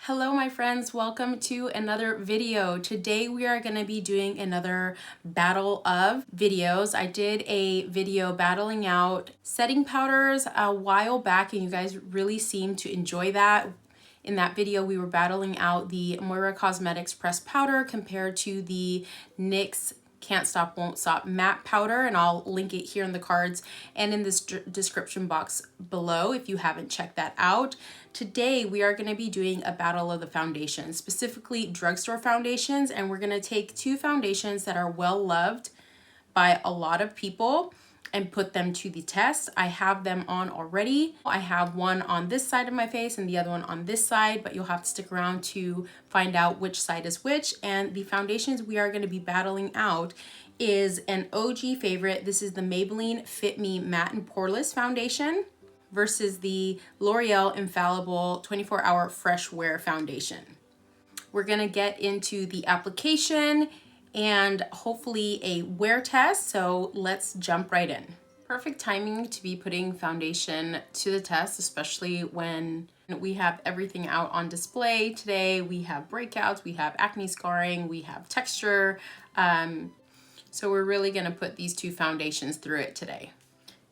Hello my friends, welcome to another video. Today we are going to be doing another battle of videos. I did a video battling out setting powders a while back and you guys really seemed to enjoy that. In that video we were battling out the Moira Cosmetics pressed powder compared to the NYX Can't Stop Won't Stop matte powder, and I'll link it here in the cards and in this description box below if you haven't checked that out. Today we are going to be doing a battle of the foundations, specifically drugstore foundations, and we're going to take two foundations that are well loved by a lot of people and put them to the test. I have them on already. I have one on this side of my face and the other one on this side, but you'll have to stick around to find out which side is which. And the foundations we are going to be battling out is an OG favorite. This is the Maybelline Fit Me Matte and Poreless Foundation versus the L'Oreal Infallible 24-hour Freshwear Foundation. We're going to get into the application and hopefully a wear test, so let's jump right in. Perfect timing to be putting foundation to the test, especially when we have everything out on display today. We have breakouts, we have acne scarring, we have texture, so we're really going to put these two foundations through it today.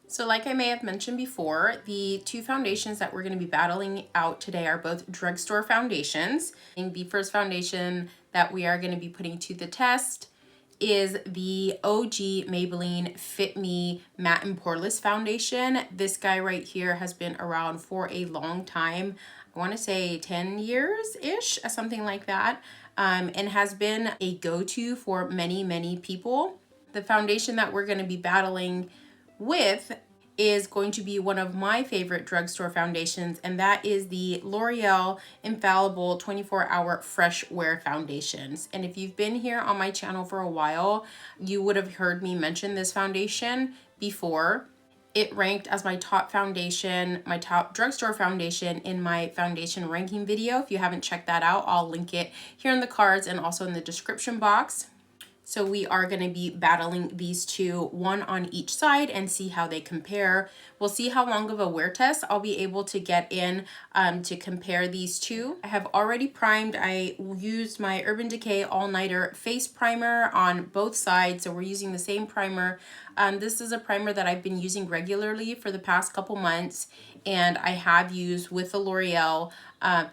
So like I may have mentioned before, the two foundations that we're going to be battling out today are both drugstore foundations. And the first foundation that we are going to be putting to the test is the OG Maybelline Fit Me Matte and Poreless Foundation. This guy right here has been around for a long time. I want to say 10 years-ish, something like that, and has been a go-to for many people. The foundation that we're going to be battling with is going to be one of my favorite drugstore foundations, and that is the L'Oreal Infallible 24-hour Freshwear Foundations. And if you've been here on my channel for a while, you would have heard me mention this foundation before. It ranked as my top foundation, my top drugstore foundation in my foundation ranking video. If you haven't checked that out, I'll link it here in the cards and also in the description box. So we are going to be battling these two, one on each side, and see how they compare. We'll see how long of a wear test I'll be able to get in to compare these two. I have already primed. I used my Urban Decay All Nighter Face Primer on both sides, so we're using the same primer. This is a primer that I've been using regularly for the past couple months, and I have used with the L'Oreal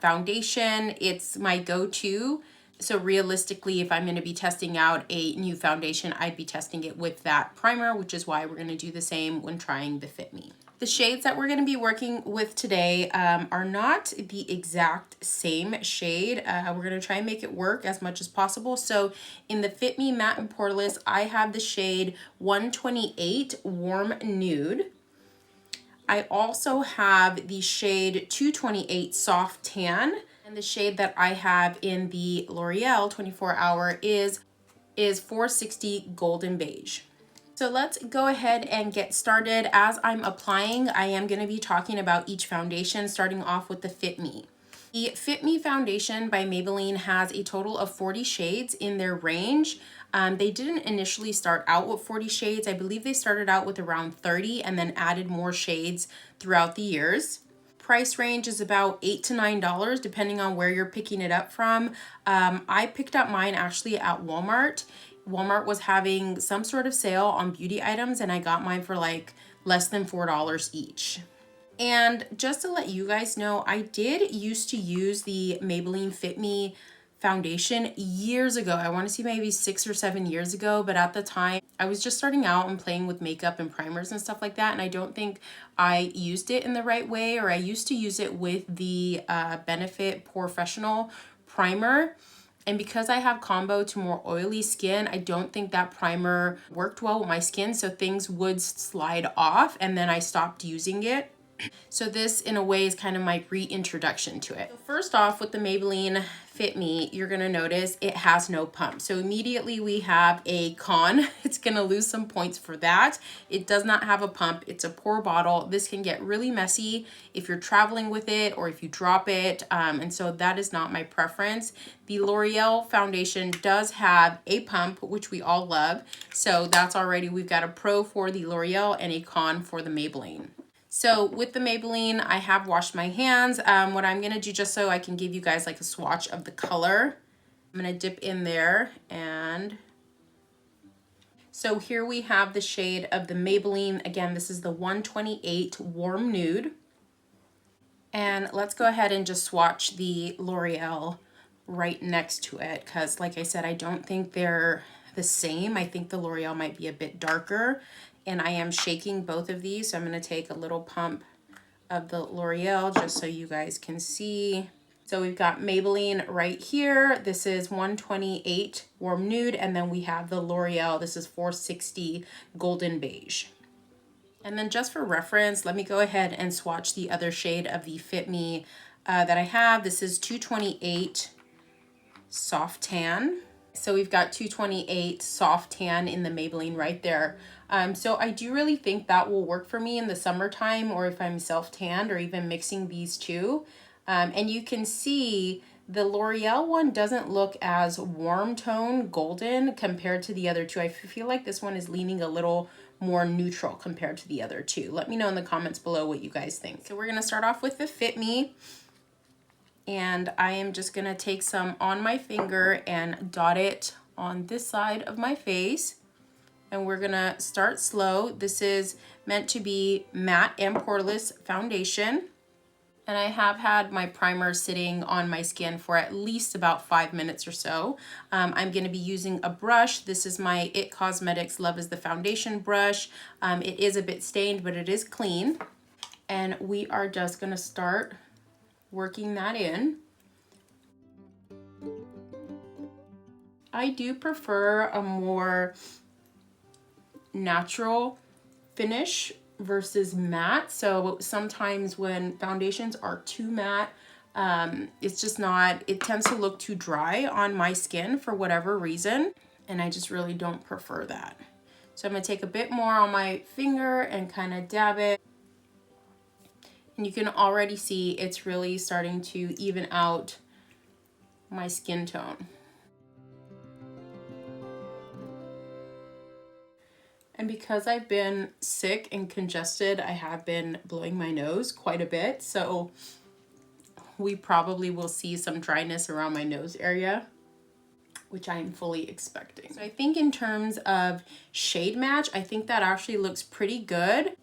foundation. It's my go-to. So realistically, if I'm going to be testing out a new foundation, I'd be testing it with that primer, which is why we're going to do the same when trying the Fit Me. The shades that we're going to be working with today are not the exact same shade. We're going to try and make it work as much as possible. So in the Fit Me Matte and Poreless, I have the shade 128 Warm Nude. I also have the shade 228 Soft Tan. And the shade that I have in the L'Oreal 24-hour is 460 Golden Beige. So let's go ahead and get started. As I'm applying, I am going to be talking about each foundation, starting off with the Fit Me. The Fit Me foundation by Maybelline has a total of 40 shades in their range. They didn't initially start out with 40 shades. I believe they started out with around 30 and then added more shades throughout the years. Price range is about $8 to $9 depending on where you're picking it up from. I picked up mine actually at Walmart. Walmart was having some sort of sale on beauty items and I got mine for like less than $4 each. And just to let you guys know, I did used to use the Maybelline Fit Me foundation years ago. I want to say maybe 6 or 7 years ago, but at the time I was just starting out and playing with makeup and primers and stuff like that, and I don't think I used it in the right way, or I used to use it with the Benefit Professional primer. And because I have combo to more oily skin, I don't think that primer worked well with my skin, so things would slide off and then I stopped using it. So this in a way is kind of my reintroduction to it. So first off, with the Maybelline Fit Me, you're gonna notice it has no pump. So immediately we have a con. It's gonna lose some points for that. It does not have a pump. It's a pour bottle. This can get really messy if you're traveling with it or if you drop it. And so that is not my preference. The L'Oreal foundation does have a pump, which we all love. So that's already, we've got a pro for the L'Oreal and a con for the Maybelline. So with the Maybelline, I have washed my hands. What I'm gonna do, just so I can give you guys like a swatch of the color, I'm gonna dip in there, and so here we have the shade of the Maybelline. Again, this is the 128 Warm Nude. And let's go ahead and just swatch the L'Oreal right next to it, because like I said, I don't think they're the same. I think the L'Oreal might be a bit darker, and I am shaking both of these. So I'm going to take a little pump of the L'Oreal just so you guys can see. So we've got Maybelline right here. This is 128 Warm Nude, and then we have the L'Oreal. This is 460 Golden Beige. And then just for reference, let me go ahead and swatch the other shade of the Fit Me that I have. This is 228 Soft Tan. So we've got 228 Soft Tan in the Maybelline right there. So I do really think that will work for me in the summertime, or if I'm self-tanned, or even mixing these two. And you can see the L'Oreal one doesn't look as warm tone golden compared to the other two. I feel like this one is leaning a little more neutral compared to the other two. Let me know in the comments below what you guys think. So we're gonna start off with the Fit Me, and I am just gonna take some on my finger and dot it on this side of my face. And we're gonna start slow. This is meant to be matte and poreless foundation. And I have had my primer sitting on my skin for at least about 5 minutes or so. I'm going to be using a brush. This is my IT Cosmetics Love is the Foundation brush. It is a bit stained, but it is clean. And we are just going to start working that in. I do prefer a more natural finish versus matte. So sometimes when foundations are too matte, it's just not, it tends to look too dry on my skin for whatever reason, and I just really don't prefer that. So I'm gonna take a bit more on my finger and kind of dab it, and you can already see it's really starting to even out my skin tone. And because I've been sick and congested, I have been blowing my nose quite a bit. So we probably will see some dryness around my nose area, which I am fully expecting. So I think in terms of shade match, I think that actually looks pretty good.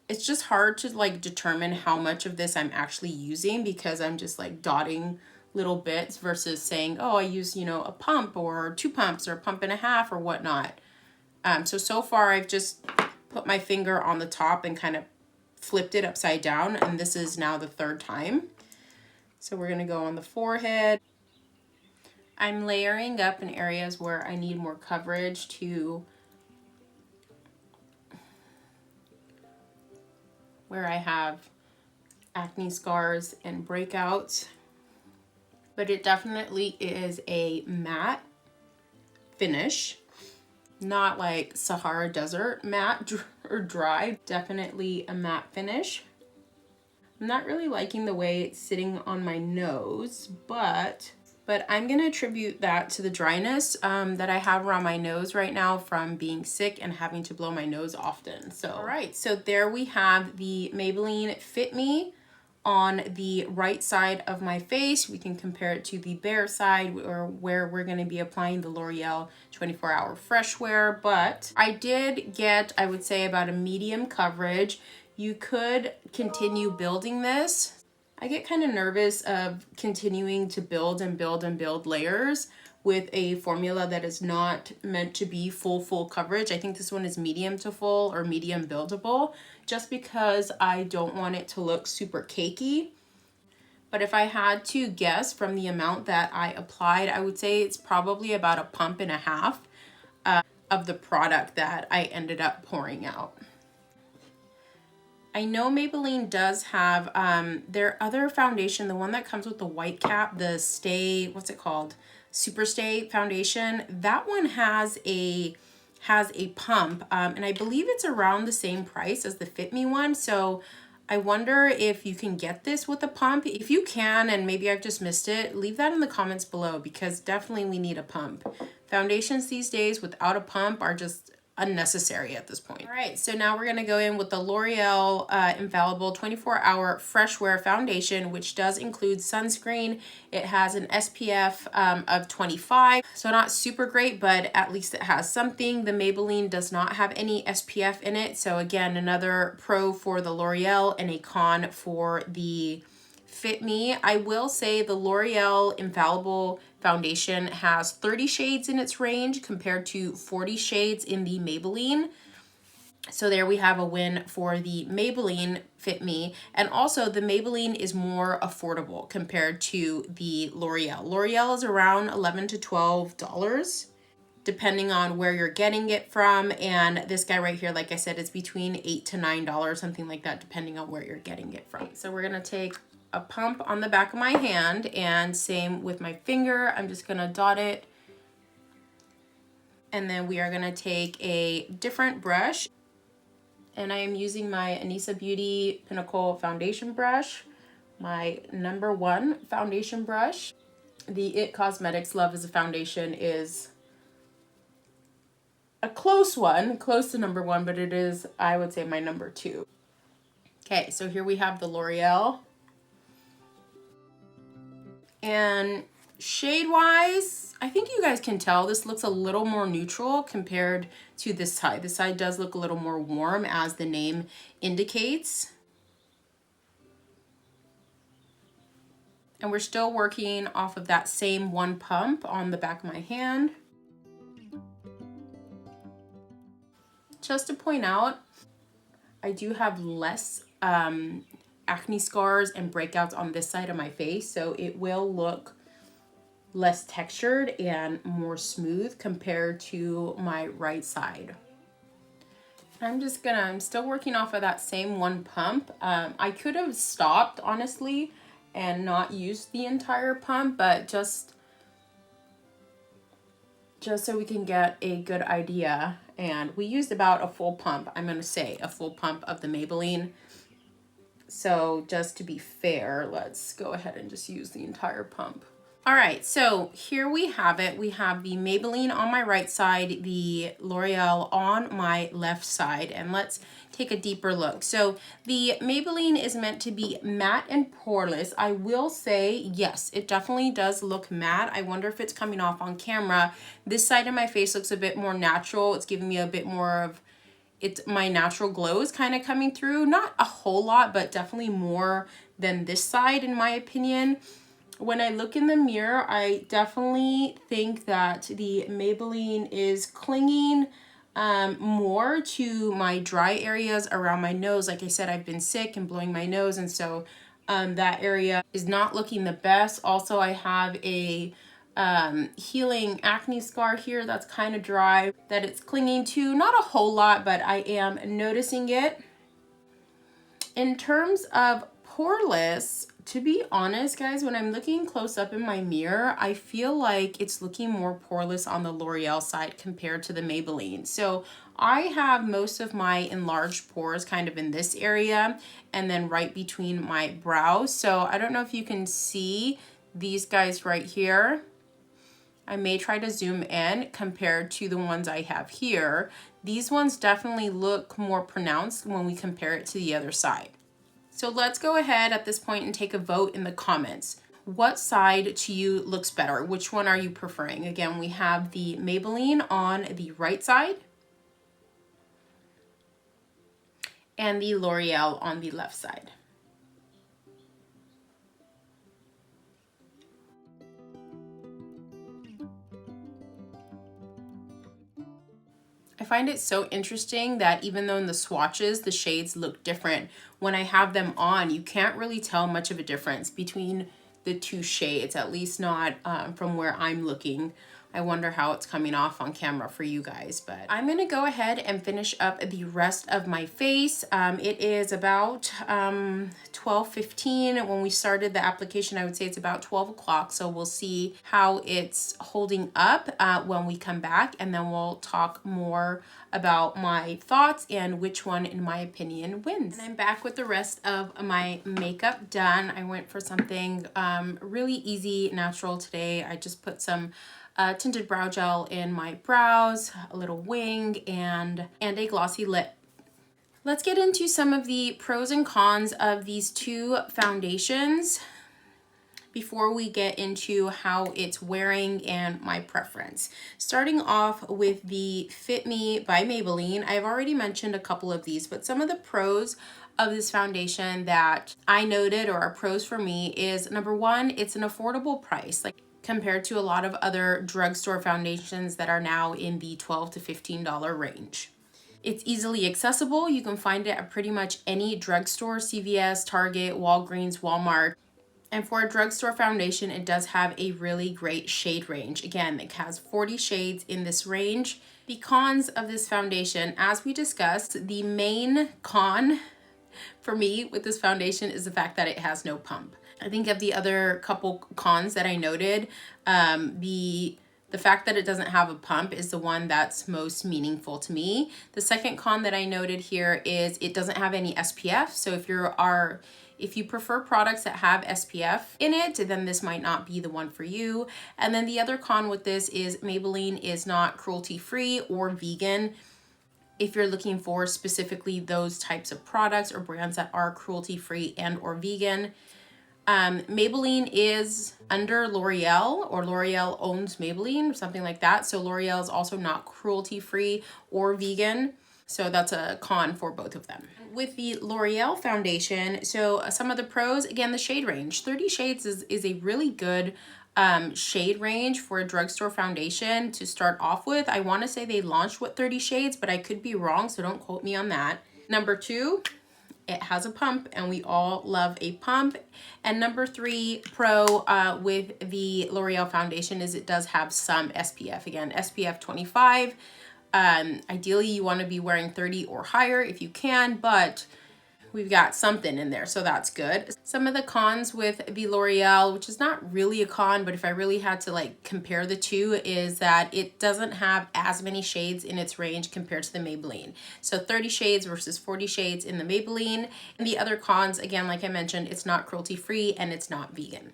It's just hard to like determine how much of this I'm actually using, because I'm just like dotting little bits versus saying, oh, I use, you know, a pump or 2 pumps or a pump and a half or whatnot. So far I've just put my finger on the top and kind of flipped it upside down, and this is now the 3rd time. So we're gonna go on the forehead. I'm layering up in areas where I need more coverage to where I have acne scars and breakouts. But it definitely is a matte finish. Not like Sahara Desert matte or dry, definitely a matte finish. I'm not really liking the way it's sitting on my nose, but I'm gonna attribute that to the dryness that I have around my nose right now from being sick and having to blow my nose often. So, all right, so there we have the Maybelline Fit Me on the right side of my face. We can compare it to the bare side, or where we're going to be applying the L'Oreal 24-hour Freshwear. But I did get, I would say, about a medium coverage. You could continue building this. I get kind of nervous of continuing to build and build and build layers with a formula that is not meant to be full coverage. I think this one is medium to full or medium buildable, just because I don't want it to look super cakey. But if I had to guess from the amount that I applied, I would say it's probably about a pump and a half of the product that I ended up pouring out. I know Maybelline does have their other foundation, the one that comes with the white cap, the Stay, what's it called? Super Stay foundation. That one has a pump, and I believe it's around the same price as the Fit Me one. So I wonder if you can get this with a pump. If you can, and maybe I've just missed it, leave that in the comments below, because definitely we need a pump. Foundations these days without a pump are just unnecessary at this point. All right, so now we're gonna go in with the L'Oreal Infallible 24-hour Freshwear Foundation, which does include sunscreen. It has an SPF of 25, so not super great, but at least it has something. The Maybelline does not have any SPF in it, so again, another pro for the L'Oreal and a con for the Fit Me. I will say the L'Oreal Infallible foundation has 30 shades in its range compared to 40 shades in the Maybelline. So there we have a win for the Maybelline Fit Me. And also the Maybelline is more affordable compared to the L'Oreal. L'Oreal is around $11 to $12 depending on where you're getting it from. And this guy right here, like I said, is between $8 to $9, something like that, depending on where you're getting it from. So we're gonna take a pump on the back of my hand, and same with my finger. I'm just gonna dot it. And then we are gonna take a different brush, and I am using my Anissa Beauty Pinnacle foundation brush, my #1 foundation brush. The IT Cosmetics Love as a Foundation is a close one, close to #1, but it is, I would say, my #2. Okay, so here we have the L'Oreal. And shade-wise, I think you guys can tell this looks a little more neutral compared to this side. This side does look a little more warm, as the name indicates. And we're still working off of that same one pump on the back of my hand. Just to point out, I do have less acne scars and breakouts on this side of my face, so it will look less textured and more smooth compared to my right side. I'm still working off of that same one pump. I could have stopped, honestly, and not used the entire pump, but just so we can get a good idea. And we used about a full pump, I'm gonna say a full pump of the Maybelline. So just to be fair, let's go ahead and just use the entire pump. All right, so here we have it. We have the Maybelline on my right side, the L'Oreal on my left side, and let's take a deeper look. So the Maybelline is meant to be matte and poreless. I will say, yes, it definitely does look matte. I wonder if it's coming off on camera. This side of my face looks a bit more natural. It's giving me a bit more of, my natural glow is kind of coming through. Not a whole lot, but definitely more than this side, in my opinion. When I look in the mirror, I definitely think that the Maybelline is clinging more to my dry areas around my nose. Like I said, I've been sick and blowing my nose, and so that area is not looking the best. Also, I have a healing acne scar here that's kind of dry that it's clinging to. Not a whole lot, but I am noticing it. In terms of poreless, to be honest, guys, when I'm looking close up in my mirror, I feel like it's looking more poreless on the L'Oreal side compared to the Maybelline. So I have most of my enlarged pores kind of in this area and then right between my brows. So I don't know if you can see these guys right here. I may try to zoom in compared to the ones I have here. These ones definitely look more pronounced when we compare it to the other side. So let's go ahead at this point and take a vote in the comments. What side to you looks better? Which one are you preferring? Again, we have the Maybelline on the right side and the L'Oreal on the left side. I find it so interesting that even though in the swatches the shades look different, when I have them on, you can't really tell much of a difference between the two shades, at least not from where I'm looking. I wonder how it's coming off on camera for you guys, but I'm gonna go ahead and finish up the rest of my face. It is about 12:15. When we started the application, I would say it's about 12 o'clock. So we'll see how it's holding up when we come back, and then we'll talk more about my thoughts and which one, in my opinion, wins. And I'm back with the rest of my makeup done. I went for something really easy, natural today. I just put some tinted brow gel in my brows, a little wing, and a glossy lip. Let's get into some of the pros and cons of these two foundations before we get into how it's wearing and my preference. Starting off with the Fit Me by Maybelline. I've already mentioned a couple of these, but some of the pros of this foundation that I noted or are pros for me is, number one, it's an affordable price, like compared to a lot of other drugstore foundations that are now in the $12 to $15 range. It's easily accessible. You can find it at pretty much any drugstore, CVS, Target, Walgreens, Walmart. And for a drugstore foundation, it does have a really great shade range. Again, it has 40 shades in this range. The cons of this foundation, as we discussed, the main con for me with this foundation is the fact that it has no pump. I think of the other couple cons that I noted, the fact that it doesn't have a pump is the one that's most meaningful to me. The second con that I noted here is it doesn't have any SPF. So if you prefer products that have SPF in it, then this might not be the one for you. And then the other con with this is Maybelline is not cruelty-free or vegan. If you're looking for specifically those types of products or brands that are cruelty-free and or vegan. Maybelline is under L'Oreal, or L'Oreal owns Maybelline or something like that. So L'Oreal is also not cruelty-free or vegan. So that's a con for both of them. With the L'Oreal foundation, so some of the pros, again, the shade range. 30 shades is a really good shade range for a drugstore foundation to start off with. I want to say they launched with 30 shades, but I could be wrong, so don't quote me on that. Number two, it has a pump, and we all love a pump. And number three pro with the L'Oreal foundation is it does have some SPF. Again, SPF 25. Ideally, you want to be wearing 30 or higher if you can, but we've got something in there, so that's good. Some of the cons with the L'Oreal, which is not really a con, but if I really had to like compare the two, is that it doesn't have as many shades in its range compared to the Maybelline. So 30 shades versus 40 shades in the Maybelline. And the other cons, again, like I mentioned, it's not cruelty-free and it's not vegan.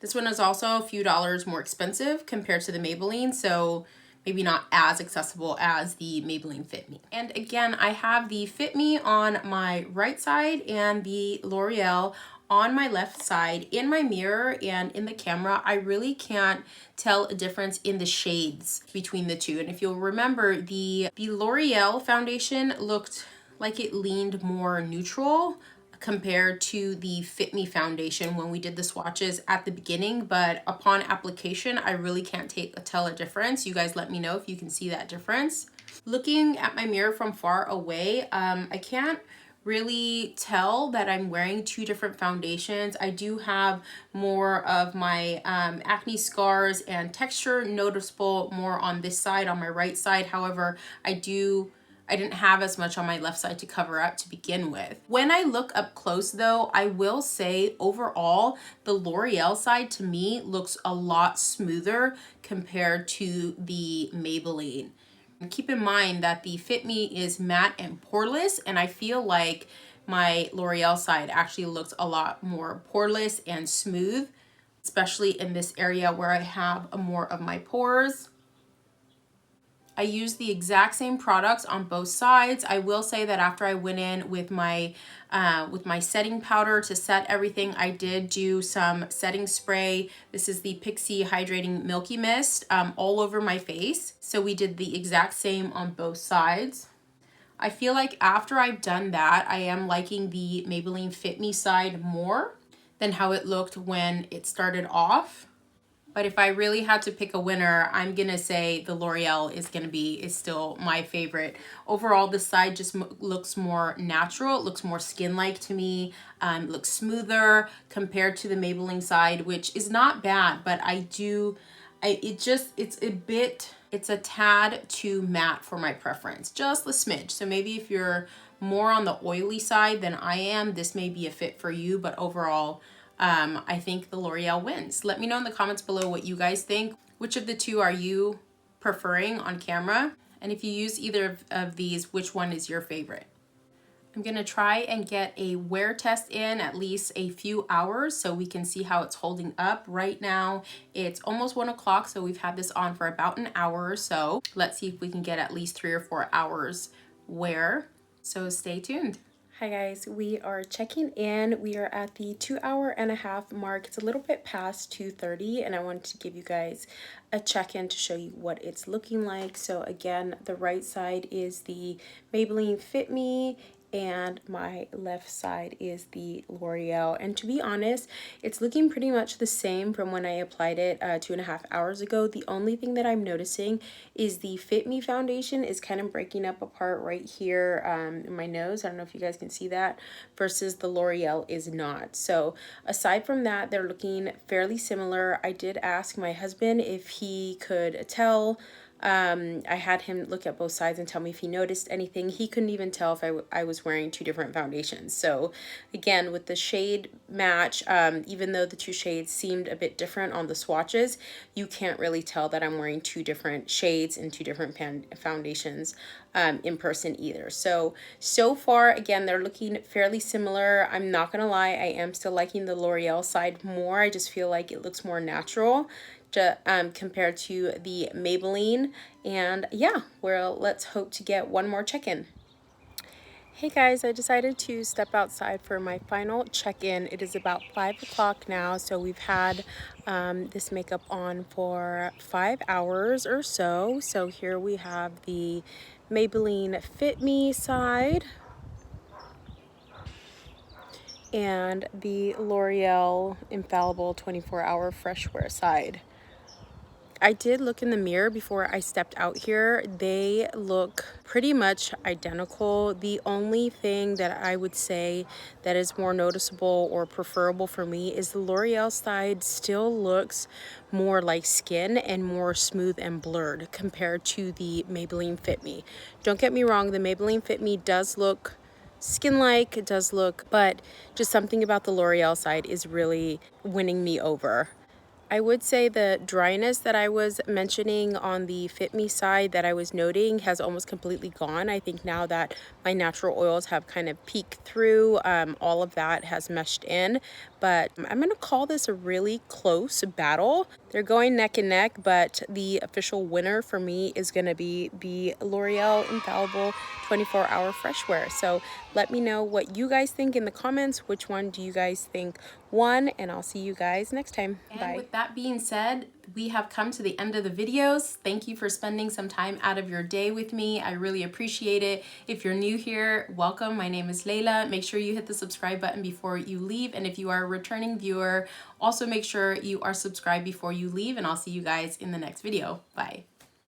This one is also a few dollars more expensive compared to the Maybelline, so maybe not as accessible as the Maybelline Fit Me. And again, I have the Fit Me on my right side and the L'Oreal on my left side. In my mirror and in the camera, I really can't tell a difference in the shades between the two. And if you'll remember, the L'Oreal foundation looked like it leaned more neutral compared to the Fit Me foundation when we did the swatches at the beginning, but upon application, I really can't tell a difference. You guys let me know if you can see that difference. Looking at my mirror from far away, I can't really tell that I'm wearing two different foundations. I do have more of my acne scars and texture noticeable more on this side, on my right side. However, I didn't have as much on my left side to cover up to begin with. When I look up close though, I will say overall, the L'Oreal side to me looks a lot smoother compared to the Maybelline. And keep in mind that the Fit Me is matte and poreless, and I feel like my L'Oreal side actually looks a lot more poreless and smooth, especially in this area where I have more of my pores. I used the exact same products on both sides. I will say that after I went in with my setting powder to set everything, I did do some setting spray. This is the Pixi Hydrating Milky Mist all over my face. So we did the exact same on both sides. I feel like after I've done that, I am liking the Maybelline Fit Me side more than how it looked when it started off. But if I really had to pick a winner, I'm gonna say the L'Oreal is still my favorite. Overall, this side just looks more natural. It looks more skin-like to me. It looks smoother compared to the Maybelline side, which is not bad, but it's a tad too matte for my preference, just a smidge. So maybe if you're more on the oily side than I am, this may be a fit for you, but overall, I think the L'Oreal wins. Let me know in the comments below what you guys think. Which of the two are you preferring on camera? And if you use either of these, which one is your favorite? I'm gonna try and get a wear test in at least a few hours so we can see how it's holding up. Right now, it's almost 1 o'clock, so we've had this on for about an hour or so. Let's see if we can get at least 3 or 4 hours wear. So stay tuned. Hi guys, we are checking in. We are at the 2.5 hour mark. It's a little bit past 2:30 and I wanted to give you guys a check-in to show you what it's looking like. So again, the right side is the Maybelline Fit Me and my left side is the L'Oreal. And to be honest, it's looking pretty much the same from when I applied it 2.5 hours ago. The only thing that I'm noticing is the Fit Me foundation is kind of breaking up apart right here in my nose. I don't know if you guys can see that, versus the L'Oreal is not. So aside from that, they're looking fairly similar. I did ask my husband if he could tell. I had him look at both sides and tell me if he noticed anything. He couldn't even tell if I was wearing 2 different foundations. So again, with the shade match, even though the 2 shades seemed a bit different on the swatches, you can't really tell that I'm wearing 2 different shades and 2 different foundations in person either. So far, again, they're looking fairly similar. I'm not gonna lie, I am still liking the L'Oreal side more. I just feel like it looks more natural compared to the Maybelline. And yeah, well, let's hope to get one more check-in. Hey guys, I decided to step outside for my final check-in. It is about 5 o'clock now, so we've had this makeup on for 5 hours or so. So here we have the Maybelline Fit Me side and the L'Oreal Infallible 24-hour Freshwear side. I did look in the mirror before I stepped out here. They look pretty much identical. The only thing that I would say that is more noticeable or preferable for me is the L'Oreal side still looks more like skin and more smooth and blurred compared to the Maybelline Fit Me. Don't get me wrong, the Maybelline Fit Me does look skin-like, it does look, but just something about the L'Oreal side is really winning me over. I would say the dryness that I was mentioning on the Fit Me side that I was noting has almost completely gone. I think now that my natural oils have kind of peeked through, all of that has meshed in. But I'm going to call this a really close battle. They're going neck and neck, but the official winner for me is going to be the L'Oreal Infallible 24-hour Freshwear. So let me know what you guys think in the comments. Which one do you guys think won? And I'll see you guys next time. Bye. And with that being said, we have come to the end of the videos. Thank you for spending some time out of your day with me. I really appreciate it. If you're new here, welcome. My name is Layla. Make sure you hit the subscribe button before you leave. And if you are a returning viewer, also make sure you are subscribed before you leave. And I'll see you guys in the next video. Bye.